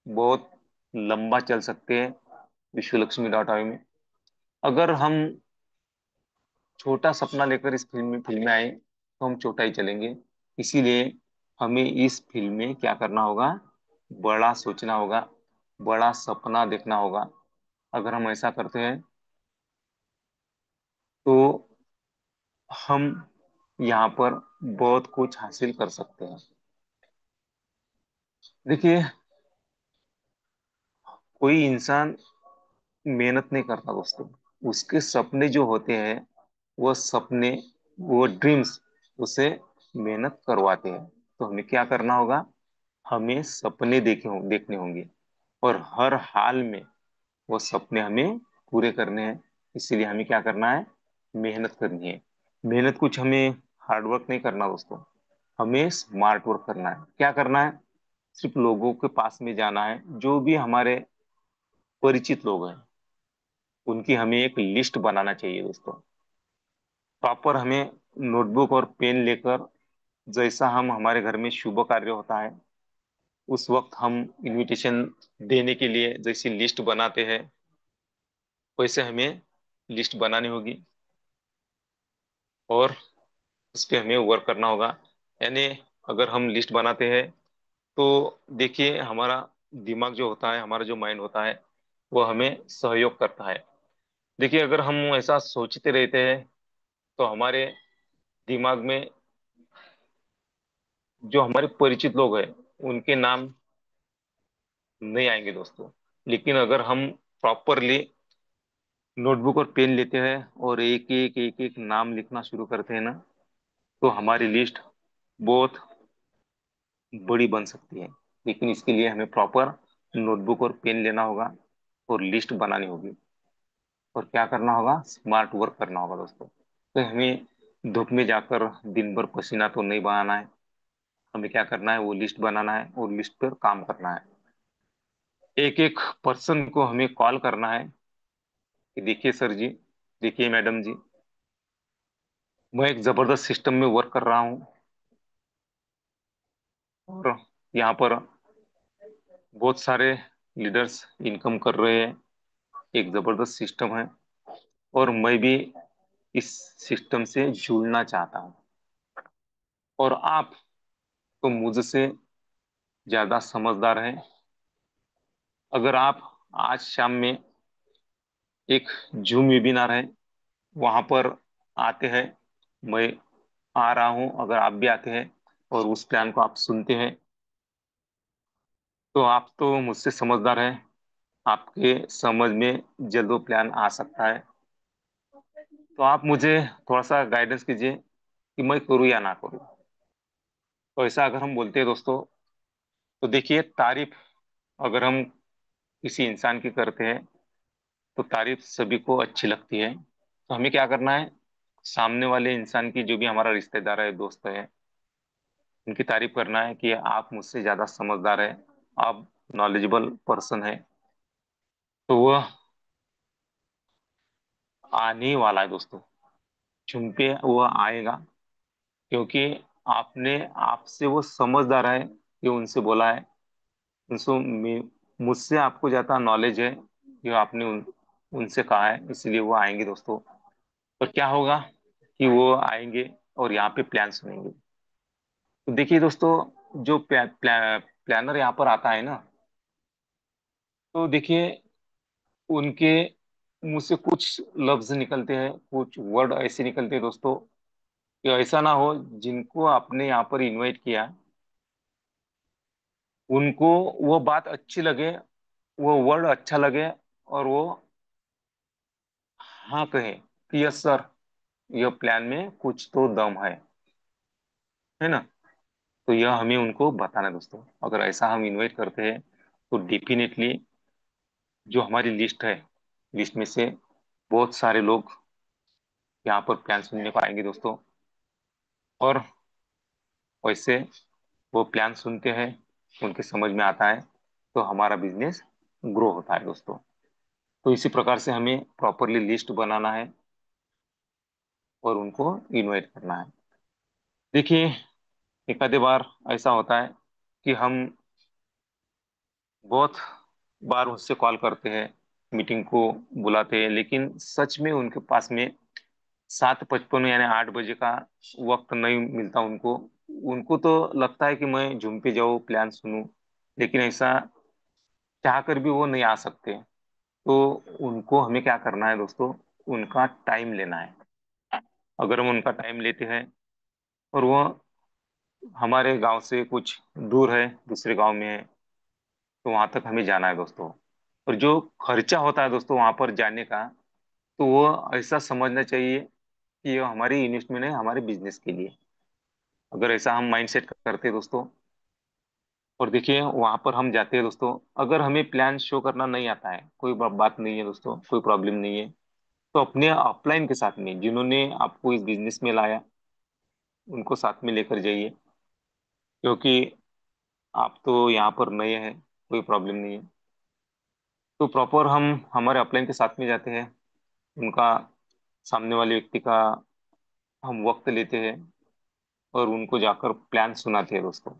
बहुत लंबा चल सकते हैं विश्वलक्ष्मी में। अगर हम छोटा सपना लेकर इस फिल्म में आए तो हम छोटा ही चलेंगे। इसीलिए हमें इस फिल्म में क्या करना होगा, बड़ा सोचना होगा, बड़ा सपना देखना होगा। अगर हम ऐसा करते हैं तो हम यहाँ पर बहुत कुछ हासिल कर सकते हैं। देखिए, कोई इंसान मेहनत नहीं करता दोस्तों, उसके सपने जो होते हैं, वो सपने, वो ड्रीम्स उसे मेहनत करवाते हैं। तो हमें क्या करना होगा, हमें सपने देखने होंगे, और हर हाल में वो सपने हमें पूरे करने हैं। इसीलिए हमें क्या करना है, मेहनत करनी है। मेहनत कुछ हमें हार्डवर्क नहीं करना दोस्तों, हमें स्मार्ट वर्क करना है। क्या करना है, सिर्फ लोगों के पास में जाना है, जो भी हमारे परिचित लोग हैं उनकी हमें एक लिस्ट बनाना चाहिए दोस्तों। प्रॉपर हमें नोटबुक और पेन लेकर, जैसा हम हमारे घर में शुभ कार्य होता है उस वक्त हम इनविटेशन देने के लिए जैसी लिस्ट बनाते हैं, वैसे हमें लिस्ट बनानी होगी और उस पे हमें वर्क करना होगा। यानी अगर हम लिस्ट बनाते हैं तो देखिए, हमारा दिमाग जो होता है, हमारा जो माइंड होता है, वो हमें सहयोग करता है। देखिए, अगर हम ऐसा सोचते रहते हैं तो हमारे दिमाग में जो हमारे परिचित लोग हैं उनके नाम नहीं आएंगे दोस्तों। लेकिन अगर हम प्रॉपरली नोटबुक और पेन लेते हैं और एक एक नाम लिखना शुरू करते हैं ना, तो हमारी लिस्ट बहुत बड़ी बन सकती है। लेकिन इसके लिए हमें प्रॉपर नोटबुक और पेन लेना होगा और लिस्ट बनानी होगी, और क्या करना होगा, स्मार्ट वर्क करना होगा दोस्तों। तो हमें धूप में जाकर दिन भर पसीना तो नहीं बहाना है, हमें क्या करना है, वो लिस्ट बनाना है और लिस्ट पर काम करना है। एक एक पर्सन को हमें कॉल करना है कि देखिए सर जी, देखिए मैडम जी, मैं एक जबरदस्त सिस्टम में वर्क कर रहा हूँ, और यहाँ पर बहुत सारे लीडर्स इनकम कर रहे हैं, एक जबरदस्त सिस्टम है, और मैं भी इस सिस्टम से जुड़ना चाहता हूँ। और आप तो मुझसे ज्यादा समझदार हैं। अगर आप आज शाम में एक जूम वेबिनार है वहां पर आते हैं, मैं आ रहा हूं, अगर आप भी आते हैं और उस प्लान को आप सुनते हैं, तो आप तो मुझसे समझदार हैं, आपके समझ में जल्द वो प्लान आ सकता है। तो आप मुझे थोड़ा सा गाइडेंस कीजिए कि मैं करूँ या ना करूँ। तो ऐसा अगर हम बोलते हैं दोस्तों, तो देखिए, तारीफ अगर हम किसी इंसान की करते हैं तो तारीफ सभी को अच्छी लगती है। तो हमें क्या करना है, सामने वाले इंसान की, जो भी हमारा रिश्तेदार है, दोस्त है, उनकी तारीफ करना है कि आप मुझसे ज्यादा समझदार है, आप नॉलेजेबल पर्सन है। तो वह आने ही वाला है दोस्तों, चुन पे वह आएगा, क्योंकि आपने, आपसे वो समझदार है कि उनसे बोला है, उनसे मुझसे आपको ज्यादा नॉलेज है, जो आपने उनसे कहा है, इसलिए वो आएंगे दोस्तों। और क्या होगा कि वो आएंगे और यहाँ पे प्लान सुनेंगे। तो देखिए दोस्तों, जो प्लानर यहाँ पर आता है ना, तो देखिए, उनके मुंह से कुछ लफ्ज निकलते हैं, कुछ वर्ड ऐसे निकलते हैं दोस्तों, कि ऐसा ना हो जिनको आपने यहाँ पर इनवाइट किया उनको वो बात अच्छी लगे, वो वर्ड अच्छा लगे, और वो हाँ कहे कि यस सर, यह प्लान में कुछ तो दम है ना। तो यह हमें उनको बताना है दोस्तों। अगर ऐसा हम इनवाइट करते हैं तो डेफिनेटली जो हमारी लिस्ट है लिस्ट में से बहुत सारे लोग यहाँ पर प्लान सुनने को आएंगे दोस्तों। और वैसे वो प्लान सुनते हैं, उनके समझ में आता है, तो हमारा बिजनेस ग्रो होता है दोस्तों। तो इसी प्रकार से हमें प्रॉपरली लिस्ट बनाना है और उनको इनवाइट करना है। देखिए, एक आधे बार ऐसा होता है कि हम बहुत बार उससे कॉल करते हैं, मीटिंग को बुलाते हैं, लेकिन सच में उनके पास में 7:55 यानी 8 बजे का वक्त नहीं मिलता उनको। उनको तो लगता है कि मैं झूम पे जाऊँ, प्लान सुनूं, लेकिन ऐसा चाह कर भी वो नहीं आ सकते। तो उनको हमें क्या करना है दोस्तों, उनका टाइम लेना है। अगर हम उनका टाइम लेते हैं और वो हमारे गांव से कुछ दूर है, दूसरे गांव में है, तो वहां तक हमें जाना है दोस्तों। और जो खर्चा होता है दोस्तों वहां पर जाने का, तो वो ऐसा समझना चाहिए कि ये हमारी इन्वेस्टमेंट है, हमारे बिजनेस के लिए। अगर ऐसा हम माइंड सेट करते हैं दोस्तों, और देखिए वहां पर हम जाते हैं दोस्तों, अगर हमें प्लान शो करना नहीं आता है, कोई बात नहीं है दोस्तों, कोई प्रॉब्लम नहीं है। तो अपने अपलाइन के साथ में जिन्होंने आपको इस बिजनेस में लाया, उनको साथ में लेकर जाइए, क्योंकि आप तो यहाँ पर नए हैं, कोई प्रॉब्लम नहीं है। तो प्रॉपर हम हमारे अपलाइन के साथ में जाते हैं, उनका, सामने वाले व्यक्ति का हम वक्त लेते हैं और उनको जाकर प्लान सुनाते हैं दोस्तों।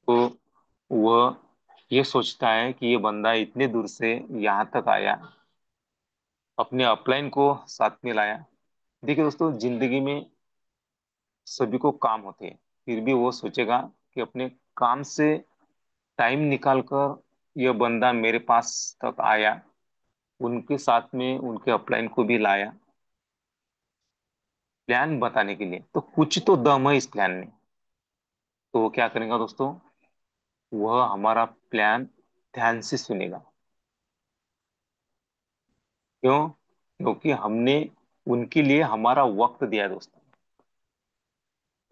तो वह ये सोचता है कि ये बंदा इतने दूर से यहाँ तक आया, अपने अपलाइन को साथ में लाया। देखिए दोस्तों, जिंदगी में सभी को काम होते हैं, फिर भी वो सोचेगा कि अपने काम से टाइम निकाल कर यह बंदा मेरे पास तक आया, उनके साथ में उनके अपलाइन को भी लाया प्लान बताने के लिए, तो कुछ तो दम है इस प्लान में। तो वो क्या करेगा दोस्तों, वह हमारा प्लान ध्यान से सुनेगा। क्यों? क्योंकि हमने उनके लिए हमारा वक्त दिया है दोस्तों।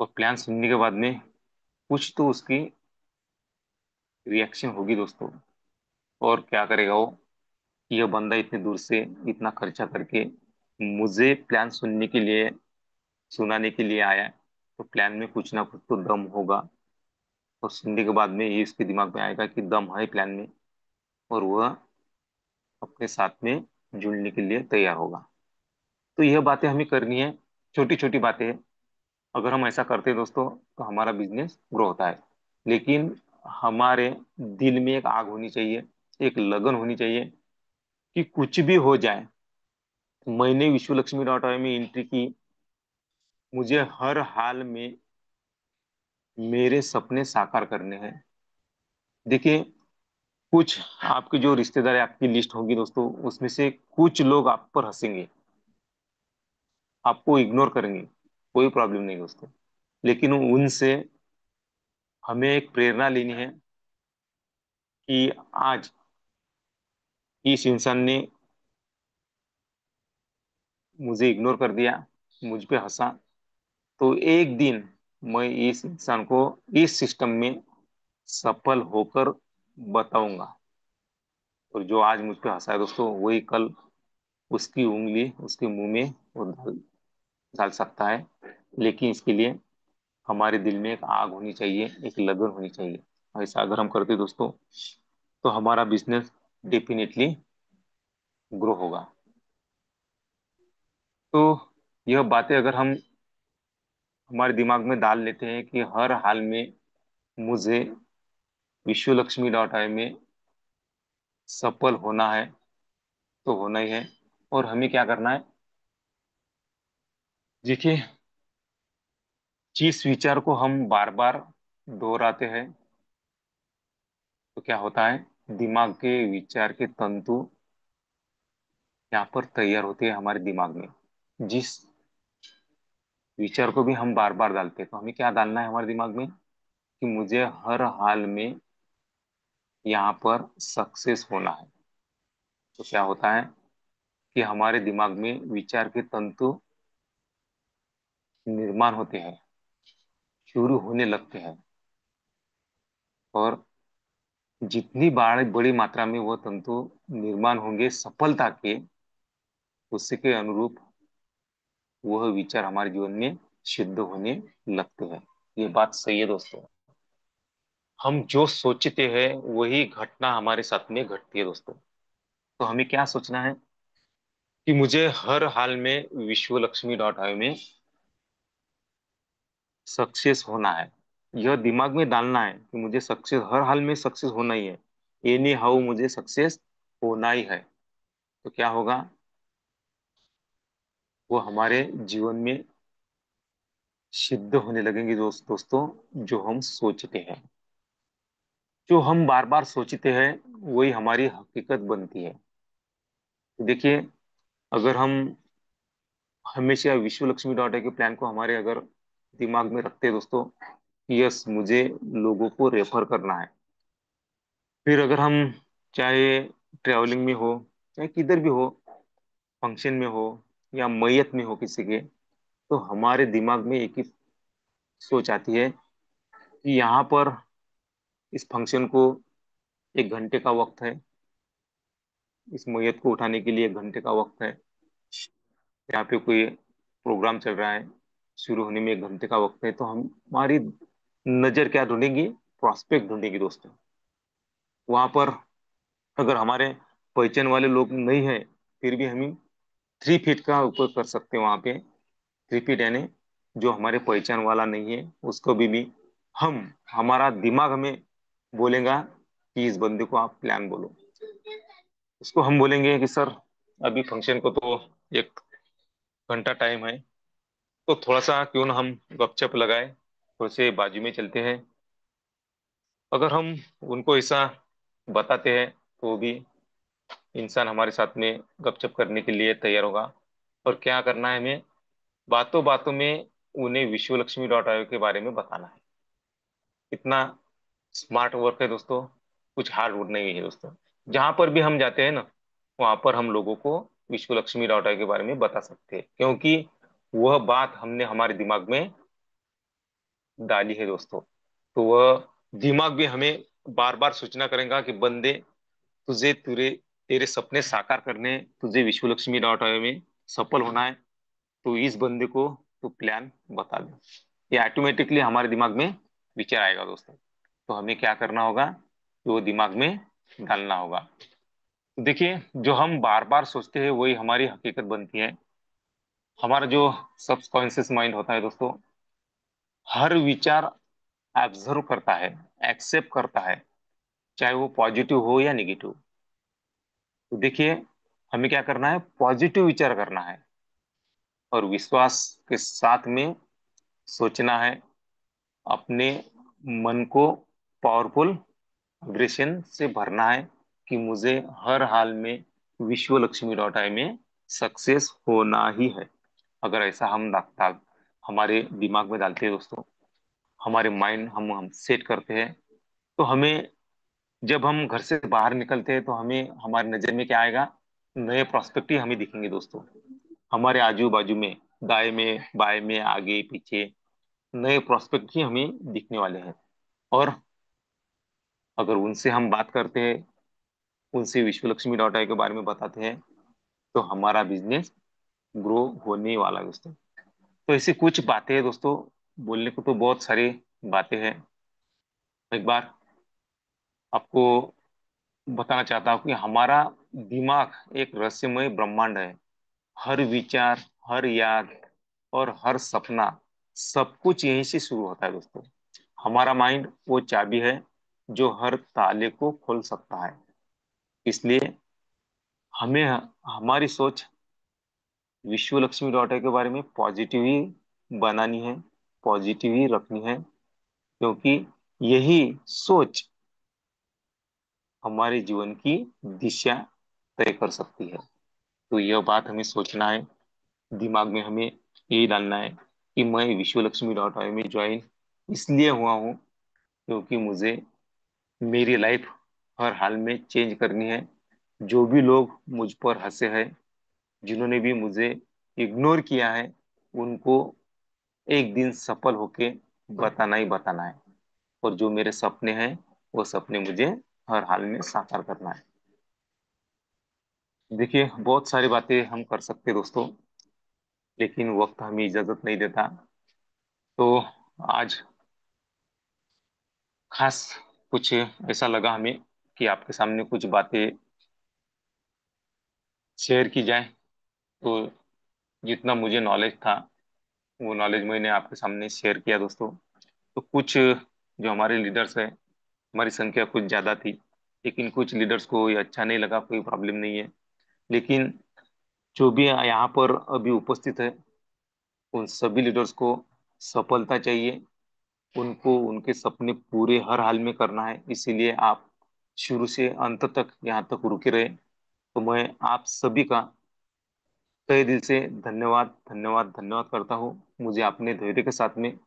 और प्लान सुनने के बाद में कुछ तो उसकी रिएक्शन होगी दोस्तों। और क्या करेगा वो, यह बंदा इतने दूर से इतना खर्चा करके मुझे प्लान सुनने के लिए, सुनाने के लिए आया है, तो प्लान में कुछ ना कुछ तो दम होगा। और सुनने के बाद में ये उसके दिमाग में आएगा कि दम है प्लान में, और वह अपने साथ में जुड़ने के लिए तैयार होगा। तो यह बातें हमें करनी है, छोटी छोटी बातें हैं। अगर हम ऐसा करते हैं दोस्तों, तो हमारा बिजनेस ग्रो होता है। लेकिन हमारे दिल में एक आग होनी चाहिए, एक लगन होनी चाहिए कि कुछ भी हो जाए, मैंने विश्वलक्ष्मी.in में एंट्री की, मुझे हर हाल में मेरे सपने साकार करने हैं। देखिए, कुछ आपके जो रिश्तेदार आपकी लिस्ट होगी दोस्तों, उसमें से कुछ लोग आप पर हंसेंगे, आपको इग्नोर करेंगे, कोई प्रॉब्लम नहीं दोस्तों। लेकिन उनसे हमें एक प्रेरणा लेनी है कि आज इस इंसान ने मुझे इग्नोर कर दिया, मुझ पे हंसा, तो एक दिन मैं इस इंसान को इस सिस्टम में सफल होकर बताऊंगा। और जो आज मुझ पे हंसा है दोस्तों, वही कल उसकी उंगली उसके मुंह में वो डाल डाल सकता है। लेकिन इसके लिए हमारे दिल में एक आग होनी चाहिए, एक लगन होनी चाहिए। ऐसा अगर हम करते दोस्तों, तो हमारा बिजनेस डेफिनेटली ग्रो होगा। तो यह बातें अगर हम हमारे दिमाग में डाल लेते हैं कि हर हाल में मुझे विश्वलक्ष्मी.in में सफल होना है, तो होना ही है। और हमें क्या करना है, देखिए, जिस विचार को हम बार बार दोहराते हैं, तो क्या होता है, दिमाग के विचार के तंतु यहाँ पर तैयार होते हैं हमारे दिमाग में। जिस विचार को भी हम बार बार डालते हैं, तो हमें क्या डालना है हमारे दिमाग में, कि मुझे हर हाल में यहाँ पर सक्सेस होना है। तो क्या होता है कि हमारे दिमाग में विचार के तंतु निर्माण होते हैं, शुरू होने लगते हैं। और जितनी बड़ी मात्रा में वह तंतु निर्माण होंगे सफलता के, उसके अनुरूप वह विचार हमारे जीवन में सिद्ध होने लगते हैं। ये बात सही है दोस्तों। हम जो सोचते हैं वही घटना हमारे साथ में घटती है दोस्तों। तो हमें क्या सोचना है कि मुझे हर हाल में विश्वलक्ष्मी.ai में सक्सेस होना है। यह दिमाग में डालना है कि मुझे सक्सेस, हर हाल में सक्सेस होना ही है। एनी हाउ मुझे सक्सेस होना ही है। तो क्या होगा, वो हमारे जीवन में सिद्ध होने लगेंगे दोस्तों, जो हम सोचते हैं। जो हम बार बार सोचते हैं वही हमारी हकीकत बनती है। देखिए, अगर हम हमेशा विश्वलक्ष्मी.ai के प्लान को हमारे अगर दिमाग में रखते हैं दोस्तों, यस मुझे लोगों को रेफर करना है, फिर अगर हम चाहे ट्रैवलिंग में हो, चाहे किधर भी हो, फंक्शन में हो या मैयत में हो किसी के, तो हमारे दिमाग में एक ही सोच आती है कि यहाँ पर इस फंक्शन को 1 घंटे का वक्त है, इस मैयत को उठाने के लिए 1 घंटे का वक्त है, यहाँ पे कोई प्रोग्राम चल रहा है, शुरू होने में 1 घंटे का वक्त है। तो हम, हमारी नजर क्या ढूंढेगी, प्रॉस्पेक्ट ढूंढेगी दोस्तों। वहां पर अगर हमारे पहचान वाले लोग नहीं है, फिर भी हम 3 फीट का ऊपर कर सकते हैं वहां पे। 3 फीट यानी जो हमारे पहचान वाला नहीं है उसको भी हम, हमारा दिमाग हमें बोलेगा कि इस बंदे को आप प्लान बोलो। उसको हम बोलेंगे कि सर अभी फंक्शन को तो 1 घंटा टाइम है, तो थोड़ा सा क्यों ना हम गपशप लगाए, थोड़े से बाजू में चलते हैं। अगर हम उनको ऐसा बताते हैं तो भी इंसान हमारे साथ में गपशप करने के लिए तैयार होगा। और क्या करना है हमें, बातों बातों में उन्हें विश्वलक्ष्मी.ai के बारे में बताना है। इतना स्मार्ट वर्क है दोस्तों, कुछ हार्ड वर्क नहीं है दोस्तों। जहां पर भी हम जाते हैं ना, वहां पर हम लोगों को विश्वलक्ष्मी.ai के बारे में बता सकते हैं, क्योंकि वह बात हमने हमारे दिमाग में डाली है दोस्तों। तो वह दिमाग भी हमें बार बार सूचना करेगा कि बंदे, तुझे तेरे तेरे सपने साकार करने, तुझे विश्वलक्ष्मी.ai में सफल होना है, तो इस बंदे को तू प्लान बता दे। ये ऑटोमेटिकली हमारे दिमाग में विचार आएगा दोस्तों। तो हमें क्या करना होगा, तो वो दिमाग में डालना होगा। तो देखिए, जो हम बार बार सोचते हैं वही हमारी हकीकत बनती है। हमारा जो सबकॉन्शियस माइंड होता है दोस्तों, हर विचार ऑब्जर्व करता है, एक्सेप्ट करता है, चाहे वो पॉजिटिव हो या निगेटिव। तो देखिए, हमें क्या करना है, पॉजिटिव विचार करना है और विश्वास के साथ में सोचना है। अपने मन को पावरफुल अग्रेशन से भरना है कि मुझे हर हाल में विश्वलक्ष्मी.ai में सक्सेस होना ही है। अगर ऐसा हम हमारे दिमाग में डालते हैं दोस्तों, हमारे माइंड हम सेट करते हैं, तो हमें, जब हम घर से बाहर निकलते हैं तो हमें हमारी नजर में क्या आएगा, नए प्रोस्पेक्टिव हमें दिखेंगे दोस्तों। हमारे आजू बाजू में, दाएं में बाएं में आगे पीछे नए प्रोस्पेक्ट ही हमें दिखने वाले हैं। और अगर उनसे हम बात करते हैं, उनसे विश्वलक्ष्मी.ai के बारे में बताते हैं, तो हमारा बिजनेस ग्रो होने वाला है दोस्तों। तो ऐसी कुछ बातें हैं दोस्तों, बोलने को तो बहुत सारी बातें हैं। एक बार आपको बताना चाहता हूँ कि हमारा दिमाग एक रहस्यमय ब्रह्मांड है। हर विचार, हर याद और हर सपना, सब कुछ यहीं से शुरू होता है दोस्तों। हमारा माइंड वो चाबी है जो हर ताले को खोल सकता है। इसलिए हमें हमारी सोच विश्वलक्ष्मी.ai के बारे में पॉजिटिव ही बनानी है, पॉजिटिव ही रखनी है, क्योंकि यही सोच हमारे जीवन की दिशा तय कर सकती है। तो यह बात हमें सोचना है, दिमाग में हमें यही डालना है कि मैं विश्वलक्ष्मी.ai में ज्वाइन इसलिए हुआ हूँ क्योंकि मुझे मेरी लाइफ हर हाल में चेंज करनी है। जो भी लोग मुझ पर हंसे हैं, जिन्होंने भी मुझे इग्नोर किया है, उनको एक दिन सफल होके बताना ही बताना है। और जो मेरे सपने हैं, वो सपने मुझे हर हाल में साकार करना है। देखिए, बहुत सारी बातें हम कर सकते हैं दोस्तों, लेकिन वक्त हमें इजाजत नहीं देता। तो आज खास कुछ ऐसा लगा हमें कि आपके सामने कुछ बातें शेयर की जाए। तो जितना मुझे नॉलेज था वो नॉलेज मैंने आपके सामने शेयर किया दोस्तों। तो कुछ जो हमारे लीडर्स है, हमारी संख्या कुछ ज्यादा थी, लेकिन कुछ लीडर्स को ये अच्छा नहीं लगा, कोई प्रॉब्लम नहीं है। लेकिन जो भी यहाँ पर अभी उपस्थित है, उन सभी लीडर्स को सफलता चाहिए। उनको उनके सपने पूरे हर हाल में करना है, इसीलिए आप शुरू से अंत तक यहाँ तक रुके रहे। तो मैं आप सभी का तहे दिल से धन्यवाद धन्यवाद धन्यवाद करता हूँ। मुझे अपने धैर्य के साथ में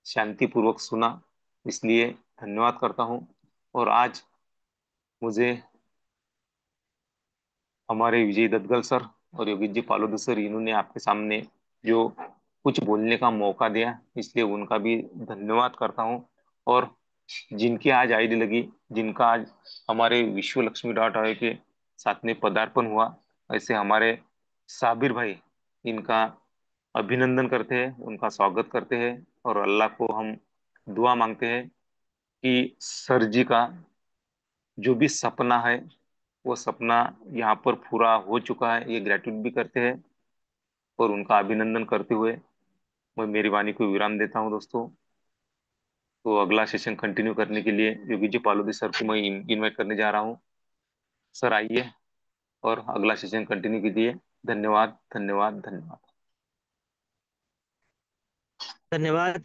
शांति पूर्वक सुना, इसलिए धन्यवाद करता हूँ। और आज मुझे हमारे विजय दत्तगल सर और योगेश जी पालोद सर, इन्होंने आपके सामने जो कुछ बोलने का मौका दिया, इसलिए उनका भी धन्यवाद करता हूँ। और जिनकी आज आईडी लगी, जिनका आज हमारे विश्व लक्ष्मी डॉट ऑर्ग के साथ में पदार्पण हुआ, ऐसे हमारे साबिर भाई, इनका अभिनंदन करते हैं, उनका स्वागत करते हैं। और अल्लाह को हम दुआ मांगते हैं कि सर जी का जो भी सपना है वो सपना यहाँ पर पूरा हो चुका है, ये ग्रेटिट्यूड भी करते हैं। और उनका अभिनंदन करते हुए मैं मेरी वाणी को विराम देता हूँ दोस्तों। तो अगला सेशन कंटिन्यू करने के लिए योगी जी पालोदी सर को मैं इनवाइट करने जा रहा हूँ। सर आइए और अगला सेशन कंटिन्यू कीजिए। धन्यवाद धन्यवाद धन्यवाद। धन्यवाद।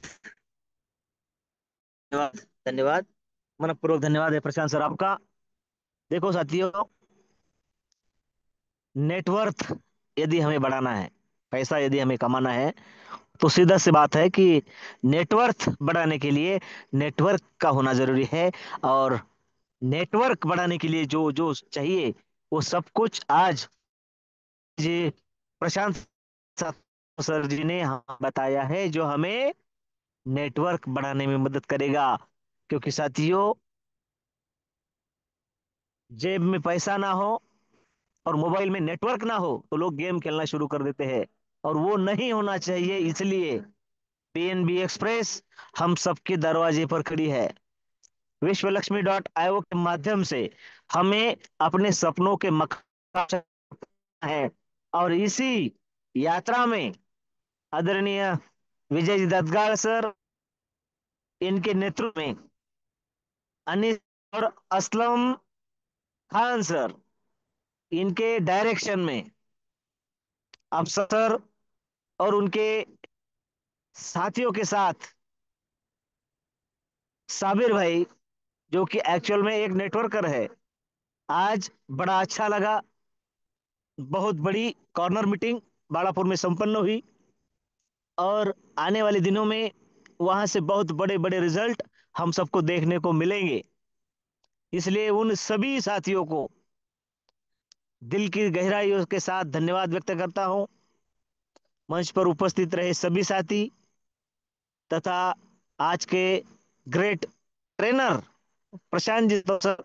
धन्यवाद। धन्यवाद। मनपूर्वक धन्यवाद है प्रशांत सर आपका। देखो साथियों, नेटवर्थ यदि हमें बढ़ाना है, पैसा यदि हमें कमाना है, तो सीधा सी बात है कि नेटवर्थ बढ़ाने के लिए नेटवर्क का होना जरूरी है। और नेटवर्क बढ़ाने के लिए जो जो चाहिए, वो सब कुछ आज जी प्रशांत सर जी ने हमें बताया है, जो हमें नेटवर्क बढ़ाने में मदद करेगा। क्योंकि साथियों, जेब में पैसा ना हो और मोबाइल में नेटवर्क ना हो तो लोग गेम खेलना शुरू कर देते हैं, और वो नहीं होना चाहिए। इसलिए पीएनबी एक्सप्रेस हम सबके दरवाजे पर खड़ी है। विश्व लक्ष्मी डॉट आईओ के माध्यम से हमें अपने सपनों के मकाम है। और इसी यात्रा में आदरणीय विजय दत्तगाड़ सर, इनके नेतृत्व में अनिस और असलम खान सर, इनके डायरेक्शन में अफसर और उनके साथियों के साथ साबिर भाई, जो कि एक्चुअल में एक नेटवर्कर है, आज बड़ा अच्छा लगा। बहुत बड़ी कॉर्नर मीटिंग बालापुर में संपन्न हुई, और आने वाले दिनों में वहां से बहुत बड़े बड़े रिजल्ट हम सबको देखने को मिलेंगे। इसलिए उन सभी साथियों को दिल की गहराइयों के साथ धन्यवाद व्यक्त करता हूं। मंच पर उपस्थित रहे सभी साथी तथा आज के ग्रेट ट्रेनर प्रशांत जी सातव सर,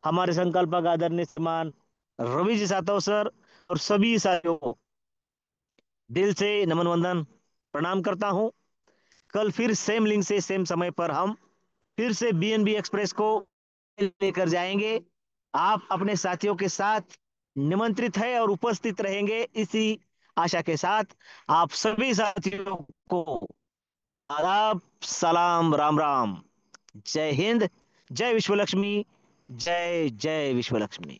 हमारे संकल्पक आदरणीय श्रीमान रवि जी सातव सर, और सभी साथियों को दिल से नमन वंदन प्रणाम करता हूं। कल फिर सेम लिंक से सेम समय पर हम फिर से बीएनबी एक्सप्रेस को लेकर जाएंगे। आप अपने साथियों के साथ निमंत्रित है और उपस्थित रहेंगे, इसी आशा के साथ आप सभी साथियों को आदाब, सलाम, राम राम, जय हिंद, जय विश्वलक्ष्मी, जय जय विश्वलक्ष्मी।